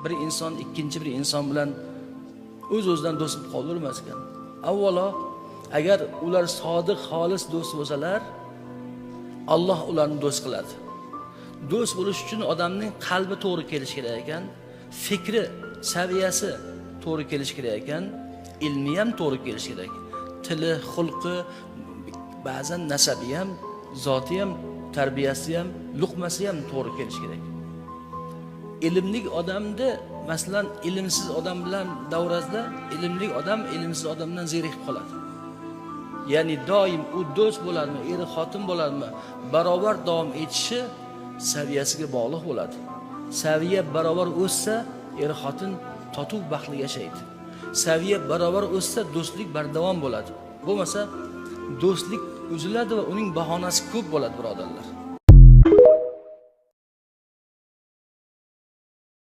bir inson ikkinchi bir inson bilan o'z-o'zidan do'st bo'lib qolavermas ekan. Avvalo, agar ular sodiq, xolis do'st bo'lsalar, Alloh ularni do'st qiladi. Do'st bo'lish uchun odamning qalbi to'g'ri kelishi kerak ekan, fikri, saviyasi to'g'ri kelishi kerak ekan, ilmi ham to'g'ri kelishi kerak. Tili, xulqi, ba'zan nasabi ham, zoti ham, tarbiyasi ham, luqmasi ham to'g'ri kelishi kerak. Ilmli odamni, masalan, ilmsiz odam bilan davrasida ilmli odam ilmsiz odamdan zerikib qoladi. Ya'ni doim u do'st bo'ladimi, eri xotin bo'ladimi, barobar davom etishi saviyasiga bog'liq bo'ladi. Saviya barobar o'ssa, eri xotin totuv baxtli yashaydi. Saviya barobar o'ssa, do'stlik bardavom bo'ladi. Bo'lmasa, do'stlik uziladi va uning bahonasi ko'p bo'ladi, birodarlar.